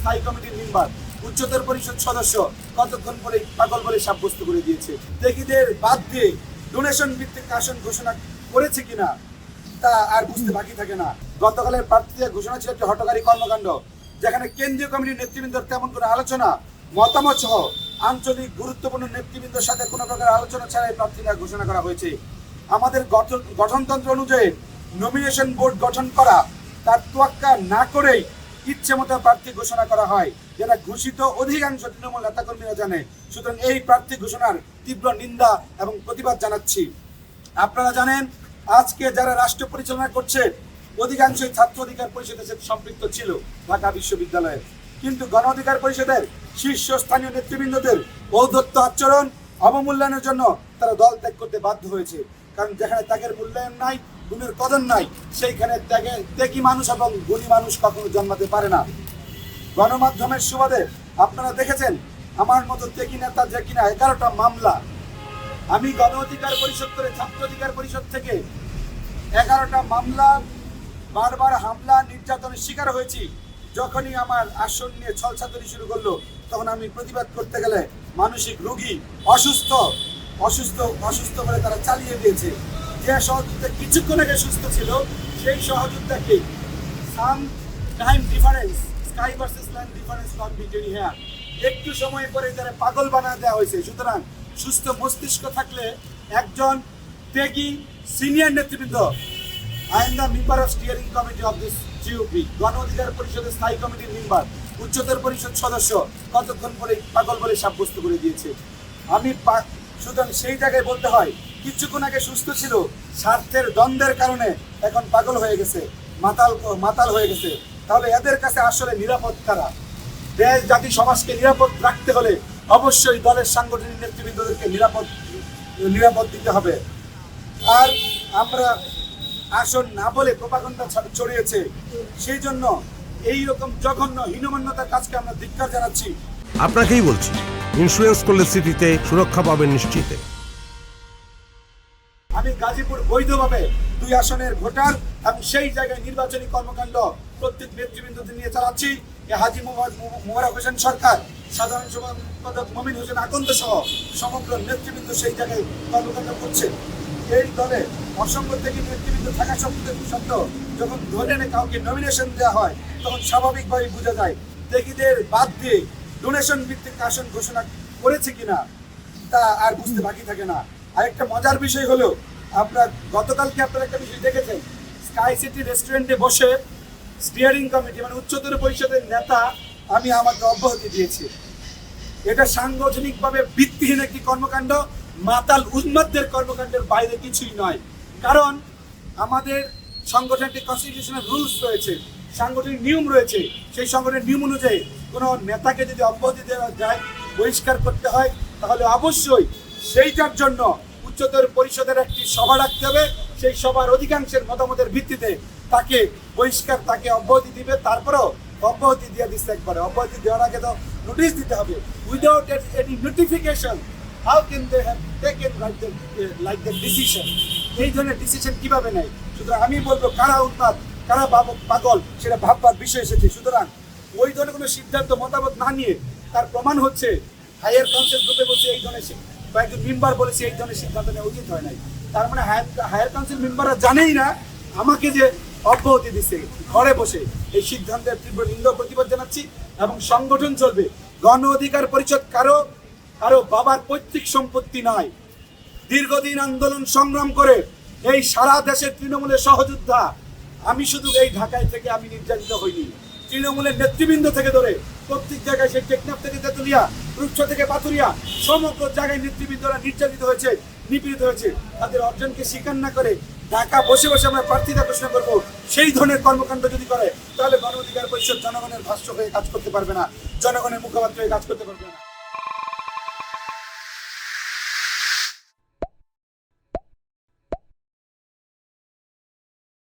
স্থায়ী কমিটির মেম্বার, উচ্চতর পরিষদ সদস্য কতক্ষণ পরে পাগল বলে সাব্যস্ত করে দিয়েছে। টেকিদের বাদ দিয়ে ডোনেশন ভিত্তিক আসন ঘোষণা করেছে কিনা তা আর বুঝতে বাকি থাকে না। গতকালের প্রার্থীদের ঘোষণা ছিল একটি হঠকারী কর্মকাণ্ড, যেখানে কেন্দ্রীয় কমিটির নেতৃবৃন্দর তেমন কোনো আলোচনা, মতামত সহ আঞ্চলিক গুরুত্বপূর্ণ নেতৃবৃন্দের সাথে কোনো প্রকার আলোচনা ছাড়াই প্রার্থীরা ঘোষণা করা হয়েছে। আমাদের গঠনতন্ত্র অনুযায়ী নমিনেশন বোর্ড গঠন করা, তার তোয়াক্কা না করেই ইচ্ছে মতো প্রার্থী ঘোষণা করা হয়, যেটা ঘোষিত অধিকাংশ তৃণমূল নেতাকর্মীরা জানে। সুতরাং এই প্রার্থী ঘোষণার তীব্র নিন্দা এবং প্রতিবাদ জানাচ্ছি। আপনারা জানেন, আজকে যারা রাষ্ট্র পরিচালনা করছে অধিকাংশই ছাত্র অধিকার পরিষদের সাথে সম্পৃক্ত ছিল ঢাকা বিশ্ববিদ্যালয়ে, কিন্তু গণ অধিকার পরিষদের শীর্ষস্থানীয় নেতৃবৃন্দদের ঔদ্ধত্য আচরণ অবমূল্যায়নের জন্য তারা দল ত্যাগ করতে বাধ্য হয়েছে। কারণ যেখানে ত্যাগের মূল্যায়ন নাই, গুণের কদর নাই, সেইখানে ত্যাগী মানুষ এবং গুণী মানুষ কখনো জন্মাতে পারে না। গণমাধ্যমের সুবাদে আপনারা দেখেছেন আমার মতো ত্যাগী নেতা যে কিনা 11টা মামলা, আমি গণ অধিকার পরিষদ করে ছাত্র অধিকার পরিষদ থেকে 11টা মামলা, বারবার হামলা নির্যাতনের শিকার হয়েছি। যখনই আমার আসন নিয়ে ছলছাতুরি শুরু করলো, তখন আমি প্রতিবাদ করতে গেলে মানসিক রোগী, অসুস্থ করে তারা চালিয়ে দিয়েছে। যে সহযোদ্ধা কিছুক্ষণ আগে সুস্থ ছিল, সেই সহযোদ্ধাকে some time difference, sky versus land difference not between here, একটু সময় পরে তারা পাগল বানা দেওয়া হয়েছে। সুতরাং সুস্থ মস্তিষ্ক থাকলে একজন ত্যাগী সিনিয়র নেতৃবৃন্দ, I am the member of steering committee of this GOP, গণ অধিকার পরিষদের স্থায়ী কমিটির মেম্বার, উচ্চতর পরিষদ সদস্য কতক্ষণ পরে পাগল বলে সাব্যস্ত করে দিয়েছে। আমি সুতরাং সেই জায়গায় বলতে হয়, কিছুক্ষণ আগে সুস্থ ছিল, স্বার্থের দ্বন্দ্বের কারণে এখন পাগল হয়ে গেছে, মাতাল হয়ে গেছে। তাহলে এদের কাছে আসলে নিরাপদ কারা? দেশ জাতি সমাজকে নিরাপদ রাখতে হলে অবশ্যই দলের সাংগঠনিক নেতৃবৃন্দদেরকে নিরাপদ দিতে হবে। আর আমরা আসন না বলে প্রপাগান্ডা ছড়িয়েছে, সেই জন্য এইরকম জঘন্য হীনমন্যতার কাজকে আমরা ধিক্কার জানাচ্ছি। আপনাকেই বলছি, ইন্স্যুরেন্স করলে স্মৃতিতে সুরক্ষা পাবেন নিশ্চিতে। আমি গাজীপুর বৈধভাবে 2 আসনের ভোটার এবং সেই জায়গায় নির্বাচনী কর্মকাণ্ড প্রত্যেক নেতৃবৃন্দদের নিয়ে চালাচ্ছি। হাজী মোবারক হোসেন সরকার, সাধারণ সম্পাদক মমিন হোসেন আকন্দ সহ সমগ্র নেতৃবৃন্দ সেই জায়গায় কর্মকাণ্ড করছে। এই দলে অসংখ্য থেকে নেতৃবৃন্দ থাকা সত্ত্বেও যখন ধরে এনে কাউকে নমিনেশন দেওয়া হয়, তখন স্বাভাবিকভাবে বোঝা যায় ত্যাগীদের বাদ দিয়ে ডোনেশন ভিত্তিক আসন ঘোষণা করেছে কিনা তা আর বুঝতে বাকি থাকে না। আরেকটা মজার বিষয় হলো, গতকালকে আপনারা একটা বিষয় দেখেছেন, স্কাই সিটি রেস্টুরেন্টে বসে স্টিয়ারিং কমিটি মানে উচ্চতর পরিষদের নেতা আমি আমাকে অব্যাহতি দিয়েছি। এটা সাংগঠনিকভাবে ভিত্তিহীন একটি কর্মকাণ্ড, মাতাল উন্মাদদের কর্মকাণ্ডের বাইরে কিছুই নয়। কারণ আমাদের সংগঠনের কনস্টিটিউশনাল রুলস রয়েছে, সাংগঠনিক নিয়ম রয়েছে। সেই সংগঠনের নিয়ম অনুযায়ী কোনো নেতাকে যদি অব্যাহতি দেওয়া যায়, বহিষ্কার করতে হয়, তাহলে অবশ্যই সেইটার জন্য উচ্চতর পরিষদের একটি সভা রাখতে হবে। সেই সভার অধিকাংশের মতামতের ভিত্তিতে তাকে বহিষ্কার, তাকে অব্যাহতি দিবে। তারপরেও অব্যাহতি দিয়ে দিচ্ছে একবারে, অব্যাহতি দেওয়ার আগে তো নোটিশ দিতে হবে। Without any notification how can they have taken like the decision? এই ধরনের ডিসিশন কিভাবে নেয়? সুতরাং আমি বলবো, কারা উন্মাদ, কারা পাগল, সেটা ভাববার বিষয় এসেছে। সুতরাং ওই ধরনের কোনো সিদ্ধান্ত মতামত না নিয়ে, তার প্রমাণ হচ্ছে হায়ার কাউন্সিল গ্রুপে বলছে এই ধরনের, বা একজন মেম্বার বলেছে এই ধরনের সিদ্ধান্ত নেওয়া উচিত হয় নাই। তার মানে হায়ার কাউন্সিল মেম্বাররা জানেই না আমাকে যে অব্যাহতি দিচ্ছে ঘরে বসে। এই সিদ্ধান্তের তীব্র নিন্দা প্রতিবাদ জানাচ্ছি এবং সংগঠন চলবে। গণ অধিকার পরিষদ কারো বাবার পৈতৃক সম্পত্তি নয়। দীর্ঘদিন আন্দোলন সংগ্রাম করে এই সারা দেশের তৃণমূলের সহযোদ্ধা। আমি শুধু এই ঢাকায় থেকে আমি নির্যাতিত হইনি, তৃণমূলের নেতৃবৃন্দ থেকে ধরে প্রত্যেক জায়গায়, সেই টেকনাফ থেকে তেতুলিয়া, রূপসা থেকে পাথুরিয়া, সমগ্র জায়গায় নেতৃবৃন্দরা নির্যাতিত হয়েছে, নিপীড়িত হয়েছে। তাদের অর্জনকে স্বীকার না করে ঢাকা বসে বসে আমরা প্রার্থীতা ঘোষণা করবো, সেই ধরনের কর্মকাণ্ড যদি করে, তাহলে গণ অধিকার পরিষদ জনগণের ভাষ্য হয়ে কাজ করতে পারবে না, জনগণের মুখপাত্র হয়ে কাজ করতে পারবে না।